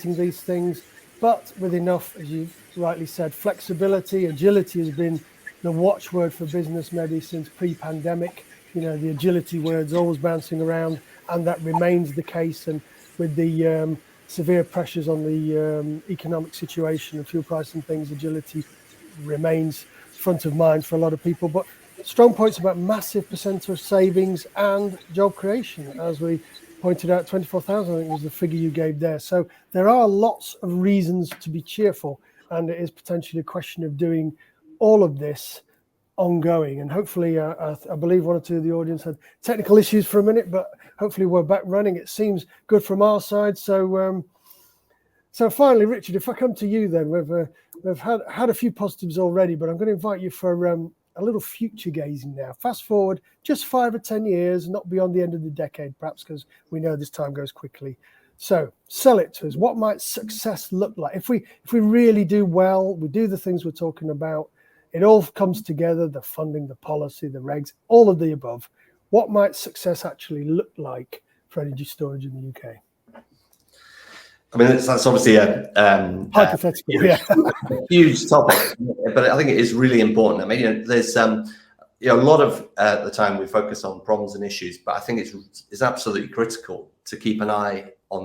these things, but with enough, as you've rightly said, flexibility, agility has been the watchword for business maybe since pre-pandemic. You know, the agility word's always bouncing around, and that remains the case. And with the severe pressures on the economic situation and fuel price and things, agility remains front of mind for a lot of people. But strong points about massive percentage savings and job creation, as we pointed out, 24,000 I think was the figure you gave there. So there are lots of reasons to be cheerful, and it is potentially a question of doing all of this ongoing. And hopefully, I believe one or two of the audience had technical issues for a minute, but hopefully we're back running. It seems good from our side. So so finally, Richard, if I come to you then, we've had a few positives already, but I'm going to invite you for a little future gazing now. Fast forward just 5 or 10 years, not beyond the end of the decade, perhaps, because we know this time goes quickly. So sell it to us. What might success look like? If we really do well, we do the things we're talking about, it all comes together, the funding, the policy, the regs, all of the above. What might success actually look like for energy storage in the UK? I mean, that's obviously a hypothetical, huge topic, but I think it is really important. I mean, there's a lot of the time we focus on problems and issues, but I think it's absolutely critical to keep an eye on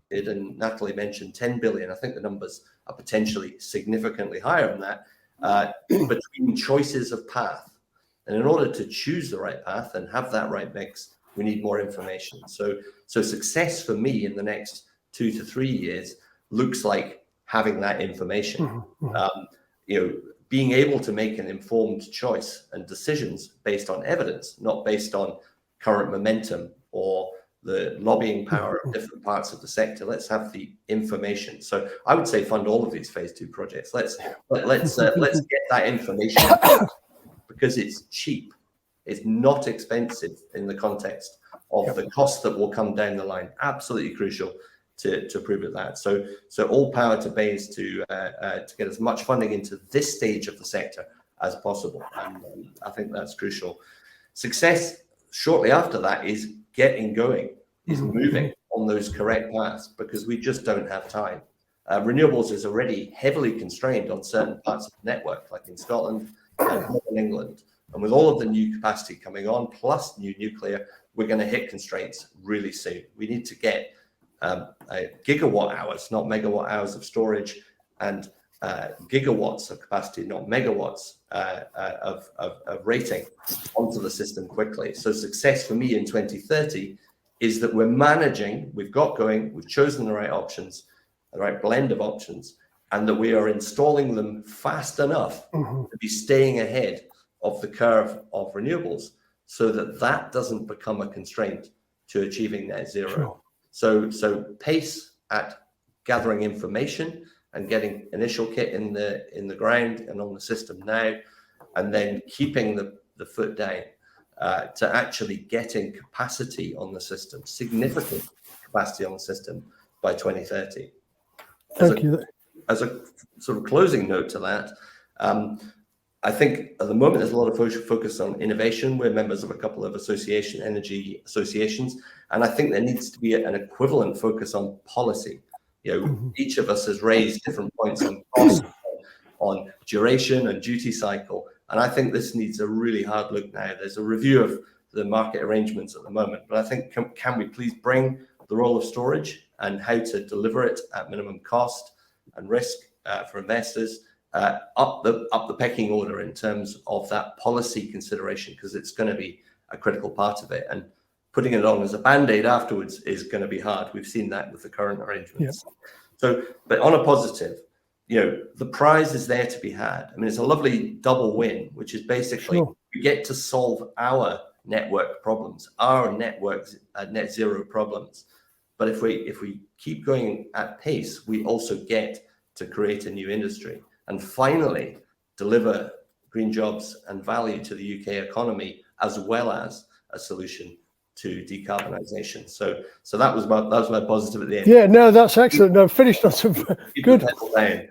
it. And Natalie mentioned 10 billion. I think the numbers are potentially significantly higher than that between choices of path. And in order to choose the right path and have that right mix, we need more information. So success for me in the next 2 to 3 years looks like having that information. Being able to make an informed choice and decisions based on evidence, not based on current momentum or the lobbying power of different parts of the sector. Let's have the information. So I would say fund all of these phase 2 projects. Let's get that information because it's cheap. It's not expensive in the context of the cost that will come down the line. Absolutely crucial to prove it that. So all power to BEIS to get as much funding into this stage of the sector as possible. And I think that's crucial. Success shortly after that is getting going, is moving on those correct paths, because we just don't have time. Renewables is already heavily constrained on certain parts of the network, like in Scotland and Northern England. And with all of the new capacity coming on, plus new nuclear, we're going to hit constraints really soon. We need to get gigawatt hours, not megawatt hours of storage, and gigawatts of capacity, not megawatts of rating onto the system quickly. So success for me in 2030 is that we're managing, we've chosen the right options, the right blend of options, and that we are installing them fast enough to be staying ahead of the curve of renewables, so that that doesn't become a constraint to achieving net zero. Sure. So pace at gathering information and getting initial kit in the ground and on the system now, and then keeping the foot down to actually getting capacity on the system, significant capacity on the system by 2030. Thank you. As a sort of closing note to that, I think at the moment there's a lot of focus on innovation. We're members of a couple of energy associations, and I think there needs to be an equivalent focus on policy. Each of us has raised different points on cost, on duration and duty cycle, and I think this needs a really hard look now. There's a review of the market arrangements at the moment, but I think can we please bring the role of storage and how to deliver it at minimum cost and risk for investors up the pecking order in terms of that policy consideration, because it's going to be a critical part of it, and putting it on as a band-aid afterwards is going to be hard. We've seen that with the current arrangements. Yeah. So, but on a positive, the prize is there to be had. I mean, it's a lovely double win, which is basically we get to solve our network problems, our network's net zero problems. But if we keep going at pace, we also get to create a new industry and finally deliver green jobs and value to the UK economy, as well as a solution to decarbonisation. So that was my positive at the end. Yeah, no, that's excellent. No, finished on some good,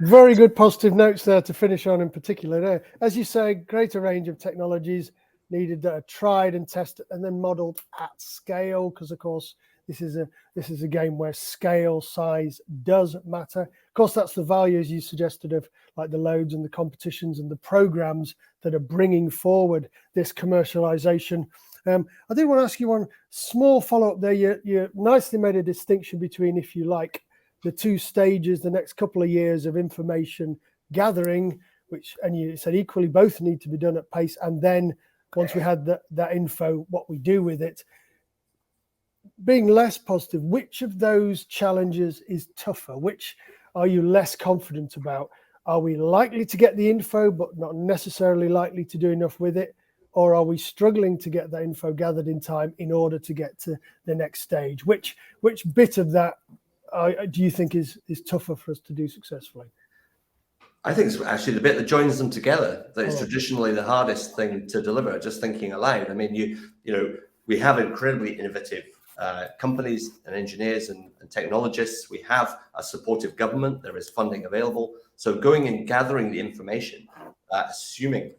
very good positive notes there to finish on in particular. As you say, greater range of technologies needed that are tried and tested and then modelled at scale, because of course this is a game where scale, size does matter. Of course, that's the value, as you suggested, of like the loads and the competitions and the programs that are bringing forward this commercialization. I did want to ask you one small follow-up there. You nicely made a distinction between, if you like, the two stages, the next couple of years of information gathering, and you said equally both need to be done at pace, and then once we had that info, what we do with it. Being less positive, which of those challenges is tougher? Which are you less confident about? Are we likely to get the info, but not necessarily likely to do enough with it? Or are we struggling to get that info gathered in time in order to get to the next stage? Which bit of that do you think is tougher for us to do successfully? I think it's actually the bit that joins them together that is traditionally the hardest thing to deliver. Just thinking aloud. I mean, we have incredibly innovative companies and engineers and technologists. We have a supportive government. There is funding available. So going and gathering the information, assuming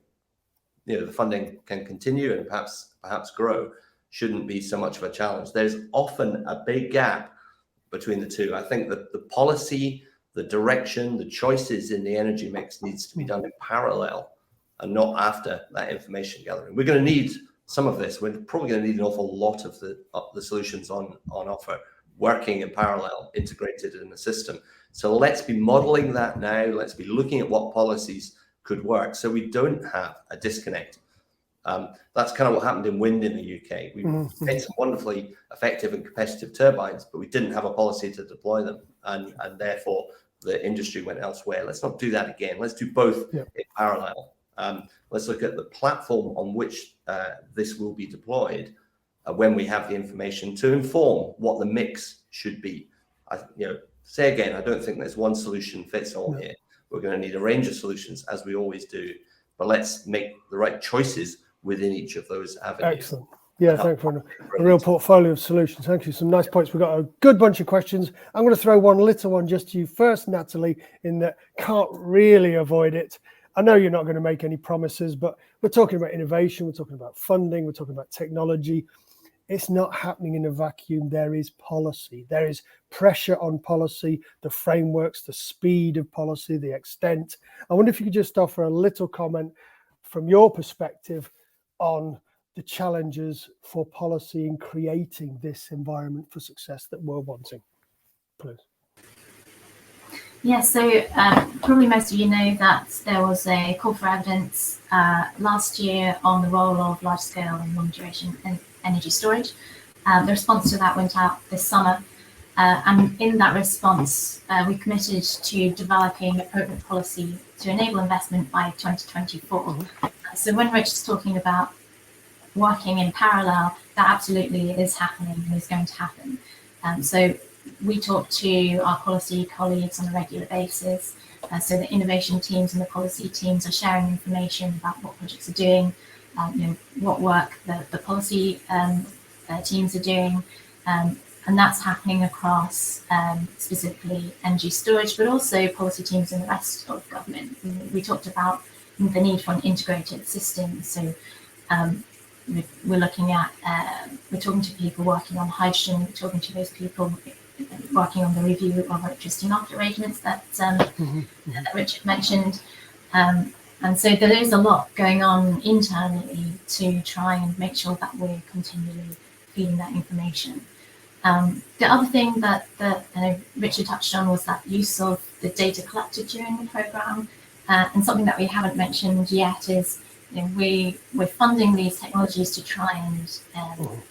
the funding can continue and perhaps grow, shouldn't be so much of a challenge. There's often a big gap between the two. I think that the policy, the direction, the choices in the energy mix needs to be done in parallel and not after that information gathering. We're going to need some of this. We're probably going to need an awful lot of the solutions on offer working in parallel, integrated in the system. So let's be modeling that now. Let's be looking at what policies could work so we don't have a disconnect. That's kind of what happened in wind in the UK. We made some wonderfully effective and competitive turbines, but we didn't have a policy to deploy them, and therefore the industry went elsewhere. Let's not do that again. Let's do both in parallel. Let's look at the platform on which this will be deployed when we have the information to inform what the mix should be. Say again, I don't think there's one solution fits all here. We're going to need a range of solutions, as we always do, but let's make the right choices within each of those avenues. Excellent. Yeah, thanks for a real portfolio of solutions. Thank you. Some nice points. We've got a good bunch of questions. I'm going to throw one little one just to you first, Natalie, in that can't really avoid it. I know you're not going to make any promises, but we're talking about innovation. We're talking about funding. We're talking about technology. It's not happening in a vacuum. There is policy. There is pressure on policy, the frameworks, the speed of policy, the extent. I wonder if you could just offer a little comment from your perspective on the challenges for policy in creating this environment for success that we're wanting, please. Yeah, so probably most of you know that there was a call for evidence last year on the role of large-scale and long-duration energy storage. The response to that went out this summer, and in that response, we committed to developing appropriate policy to enable investment by 2024. So when Rich is talking about working in parallel, that absolutely is happening and is going to happen. So we talk to our policy colleagues on a regular basis. So the innovation teams and the policy teams are sharing information about what projects are doing, what work the policy teams are doing, and that's happening across specifically energy storage, but also policy teams in the rest of government. We talked about the need for an integrated system. So we're looking at, we're talking to people working on hydrogen, we're talking to those people working on the review of electricity market arrangements that Richard mentioned. And so there is a lot going on internally to try and make sure that we're continually feeding that information. The other thing that Richard touched on was that use of the data collected during the programme. And something that we haven't mentioned yet is we're funding these technologies to try and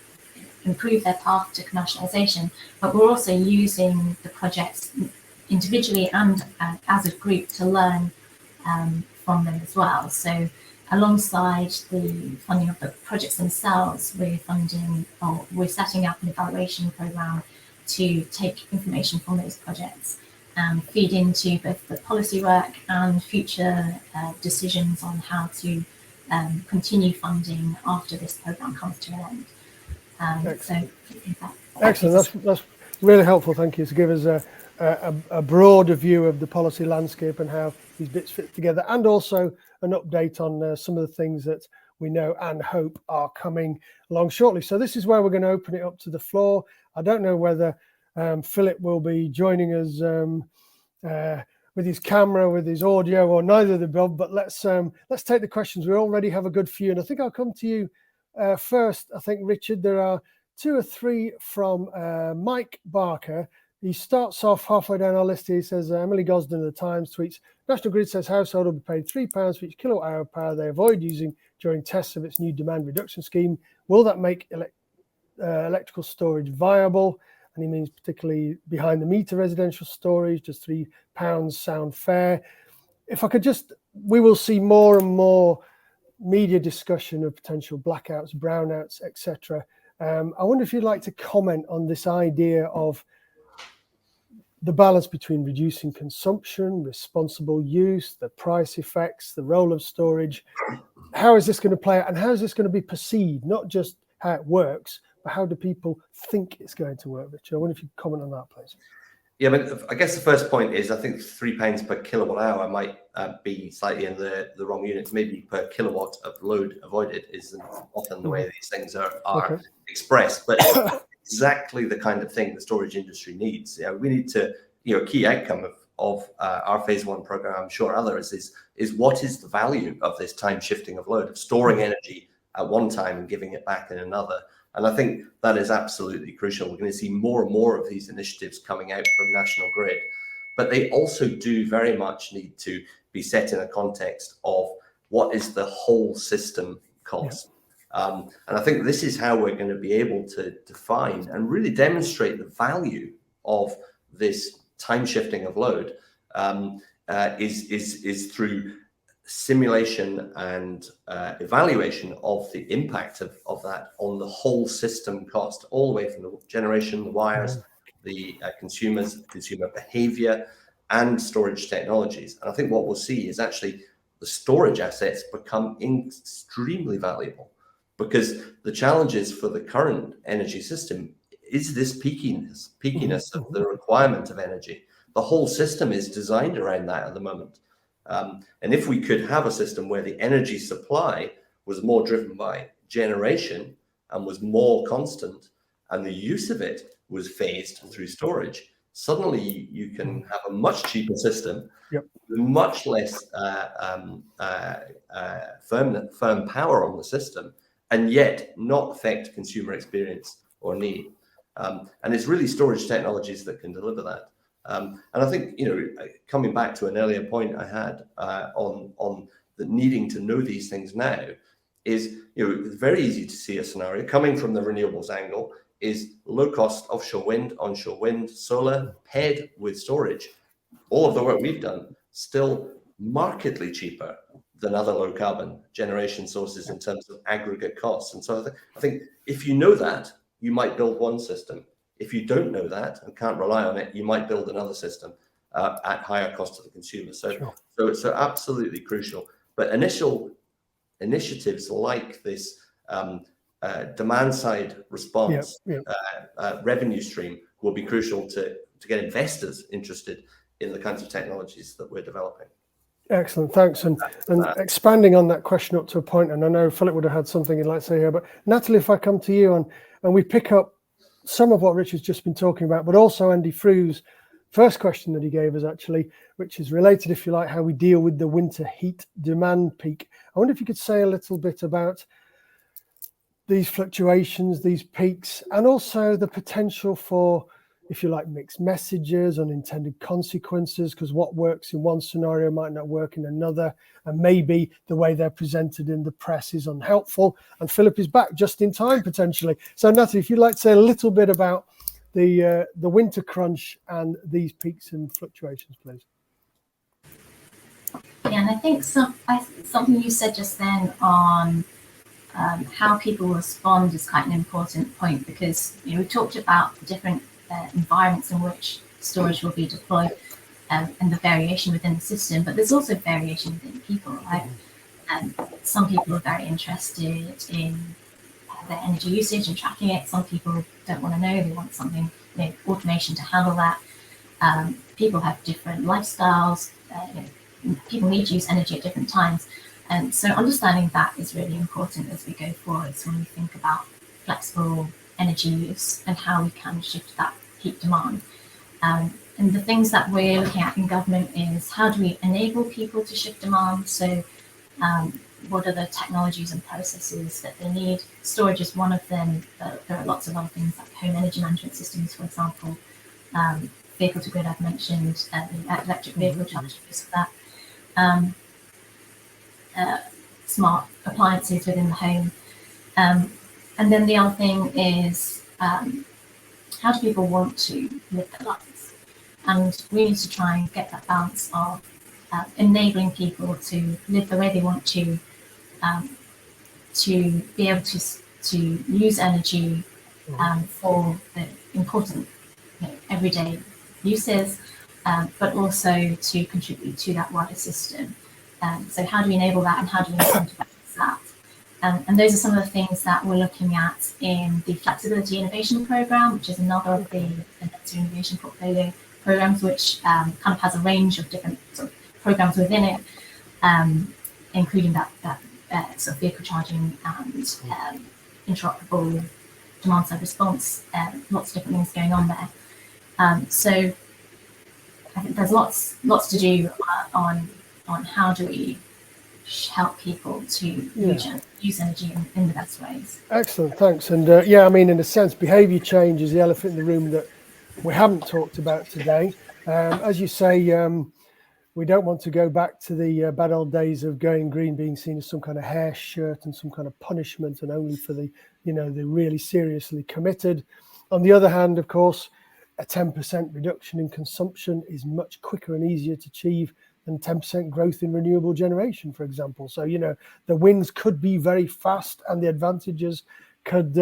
improve their path to commercialisation, but we're also using the projects individually and as a group to learn from them as well. So alongside the funding of the projects themselves, we're setting up an evaluation programme to take information from those projects and feed into both the policy work and future decisions on how to continue funding after this programme comes to an end. Excellent. That's really helpful. Thank you, to give us a broader view of the policy landscape and how these bits fit together, and also an update on some of the things that we know and hope are coming along shortly. So this is where we're going to open it up to the floor. I don't know whether Philip will be joining us with his camera, with his audio, or neither of the above, but let's take the questions. We already have a good few, and I think I'll come to you first. I think, Richard, there are 2 or 3 from Mike Barker. He starts off halfway down our list. He says, Emily Gosden of the Times tweets, National Grid says household will be paid £3 for each kilowatt hour of power they avoid using during tests of its new demand reduction scheme. Will that make electrical storage viable? And he means particularly behind the meter residential storage. Does £3 sound fair? If I could we will see more and more media discussion of potential blackouts, brownouts, etc. I wonder if you'd like to comment on this idea of the balance between reducing consumption, responsible use, the price effects, the role of storage. How is this going to play out, and how is this going to be perceived? Not just how it works, but how do people think it's going to work, Richard? I wonder if you'd comment on that, please. Yeah, but I guess the first point is I think £3 per kilowatt hour might be slightly in the wrong units. Maybe per kilowatt of load avoided is often the way these things are expressed, but exactly the kind of thing the storage industry needs. Yeah, we need to, a key outcome of our phase 1 program, I'm sure others, is what is the value of this time shifting of load, of storing energy at one time and giving it back in another. And I think that is absolutely crucial. We're going to see more and more of these initiatives coming out from National Grid, but they also do very much need to be set in a context of what is the whole system cost. And I think this is how we're going to be able to define and really demonstrate the value of this time shifting of load is through simulation and evaluation of the impact of that on the whole system cost, all the way from the generation, the wires, the consumer behavior, and storage technologies. And I think what we'll see is actually the storage assets become extremely valuable, because the challenges for the current energy system is this peakiness of the requirement of energy. The whole system is designed around that at the moment. And if we could have a system where the energy supply was more driven by generation and was more constant, and the use of it was phased through storage, suddenly you can have a much cheaper system, with much less firm power on the system, and yet not affect consumer experience or need. And it's really storage technologies that can deliver that. And I think, coming back to an earlier point I had on the needing to know these things now is, it's very easy to see a scenario coming from the renewables angle is low cost offshore wind, onshore wind, solar paired with storage. All of the work we've done still markedly cheaper than other low carbon generation sources in terms of aggregate costs. And so I think if you know that, you might build one system. If you don't know that and can't rely on it, you might build another system at higher cost to the consumer. So it's absolutely crucial. But initial initiatives like this demand side response revenue stream will be crucial to get investors interested in the kinds of technologies that we're developing. Excellent, thanks. And expanding on that question up to a point, and I know Philip would have had something he'd like to say here, but Natalie, if I come to you and we pick up some of what Richard's just been talking about, but also Andy Frew's first question that he gave us actually, which is related, if you like, how we deal with the winter heat demand peak. I wonder if you could say a little bit about these fluctuations, these peaks, and also the potential for, if you like, mixed messages, unintended consequences, because what works in one scenario might not work in another, and maybe the way they're presented in the press is unhelpful. And Philip is back just in time, potentially. So Natalie, if you'd like to say a little bit about the winter crunch and these peaks and fluctuations, please. Yeah, and I think something you said just then on how people respond is quite an important point, because we talked about the different environments in which storage will be deployed and the variation within the system, but there's also variation within people, right? And some people are very interested in their energy usage and tracking it. Some people don't want to know, they want something, automation to handle that. People have different lifestyles, people need to use energy at different times. And so understanding that is really important as we go forward. So when we think about flexible energy use and how we can shift that peak demand. And the things that we're looking at in government is how do we enable people to shift demand? So what are the technologies and processes that they need? Storage is one of them, but there are lots of other things like home energy management systems, for example, vehicle to grid I've mentioned, electric vehicle charging use of that. Smart appliances within the home. And then the other thing is how do people want to live their lives? And we need to try and get that balance of enabling people to live the way they want to be able to use energy for the important everyday uses, but also to contribute to that wider system. So how do we enable that and how do we incentivize that? And those are some of the things that we're looking at in the Flexibility Innovation Programme, which is another of the Net Zero Innovation Portfolio programs, which kind of has a range of different sort of programs within it, including that sort of vehicle charging and interoperable demand side response, lots of different things going on there. So I think there's lots to do on how do we help people to use energy in the best ways. Excellent, thanks. And I mean, in a sense, behaviour change is the elephant in the room that we haven't talked about today. As you say, we don't want to go back to the bad old days of going green being seen as some kind of hair shirt and some kind of punishment, and only for the the really seriously committed. On the other hand, of course, a 10% reduction in consumption is much quicker and easier to achieve than 10% growth in renewable generation, for example. So the wins could be very fast, and the advantages could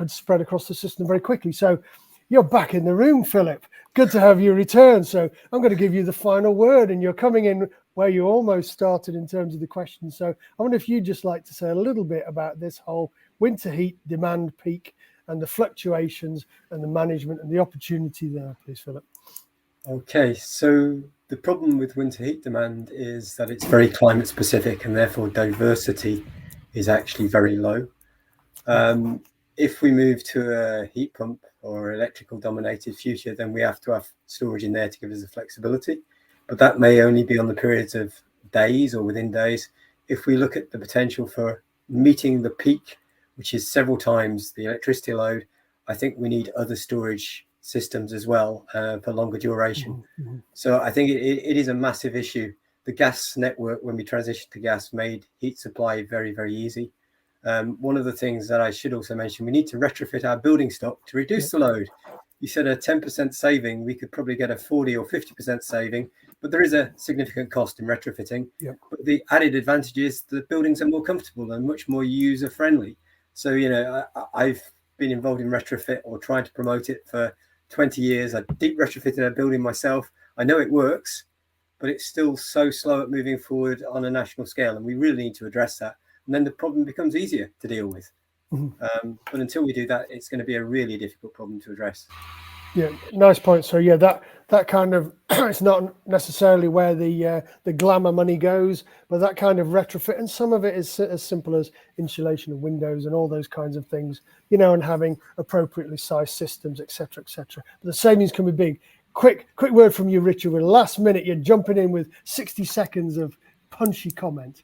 spread across the system very quickly. So you're back in the room, Philip. Good to have you return. So I'm going to give you the final word, and you're coming in where you almost started in terms of the question. So I wonder if you'd just like to say a little bit about this whole winter heat demand peak and the fluctuations and the management and the opportunity there, please, Philip. Okay, so the problem with winter heat demand is that it's very climate specific, and therefore diversity is actually very low. If we move to a heat pump or electrical dominated future, then we have to have storage in there to give us the flexibility, but that may only be on the periods of days or within days. If we look at the potential for meeting the peak, which is several times the electricity load, I think we need other storage systems as well for longer duration. So I think it is a massive issue. The gas network, when we transitioned to gas, made heat supply very, very easy. One of the things that I should also mention, we need to retrofit our building stock to reduce the load. You said a 10% saving, we could probably get a 40 or 50% saving, but there is a significant cost in retrofitting. But the added advantage is the buildings are more comfortable and much more user friendly. So, you know, I've been involved in retrofit or trying to promote it for 20 years. I deep retrofitted a building myself. I know it works, but it's still so slow at moving forward on a national scale. And we really need to address that. And then the problem becomes easier to deal with. But until we do that, it's going to be a really difficult problem to address. Yeah, nice point. So yeah, that kind of it's not necessarily where the glamour money goes, but that kind of retrofit, and some of it is as simple as insulation of windows and all those kinds of things, you know, and having appropriately sized systems, etc., etc. But the savings can be big. Quick word from you, Richard. We're last minute. You're jumping in with 60 seconds of punchy comment,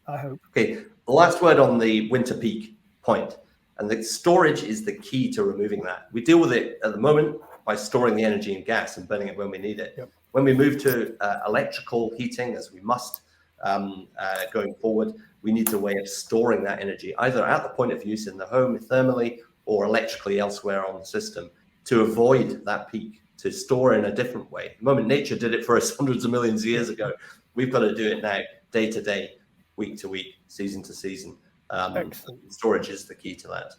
I hope. Okay, the last word on the winter peak point, and the storage is the key to removing that. We deal with it at the moment by storing the energy in gas and burning it when we need it. When we move to electrical heating, as we must going forward, we need a way of storing that energy either at the point of use in the home thermally or electrically elsewhere on the system to avoid that peak, to store in a different way. The moment nature did it for us hundreds of millions of years ago, we've got to do it now, day to day, week to week, season to season. Storage is the key to that.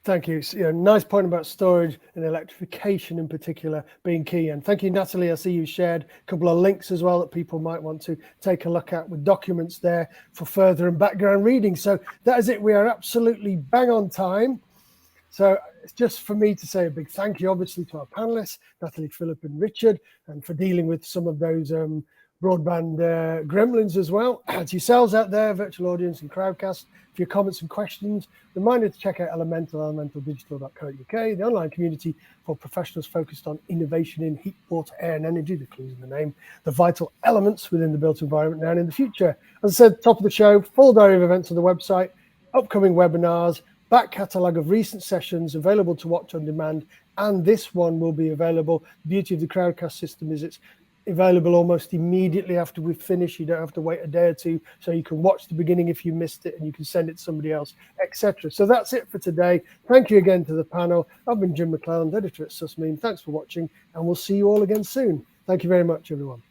Thank you. So, nice point about storage and electrification in particular being key. And thank you, Natalie. I see you shared a couple of links as well that people might want to take a look at with documents there for further and background reading. So that is it. We are absolutely bang on time. So it's just for me to say a big thank you, obviously, to our panelists, Natalie, Philip and Richard, and for dealing with some of those broadband gremlins as well. To yourselves out there, virtual audience and crowdcast, for your comments and questions, reminder to check out elementaldigital.co.uk, the online community for professionals focused on innovation in heat, water, air and energy, the clues in the name, the vital elements within the built environment now and in the future. As I said, top of the show, full diary of events on the website, upcoming webinars, back catalogue of recent sessions available to watch on demand, and this one will be available. The beauty of the crowdcast system is it's available almost immediately after we finish. You don't have to wait a day or two, so you can watch the beginning if you missed it and you can send it to somebody else, etc. So that's it for today. Thank you again to the panel. I've been Jim McClelland, editor at SUSMean. Thanks for watching, and we'll see you all again soon. Thank you very much, everyone.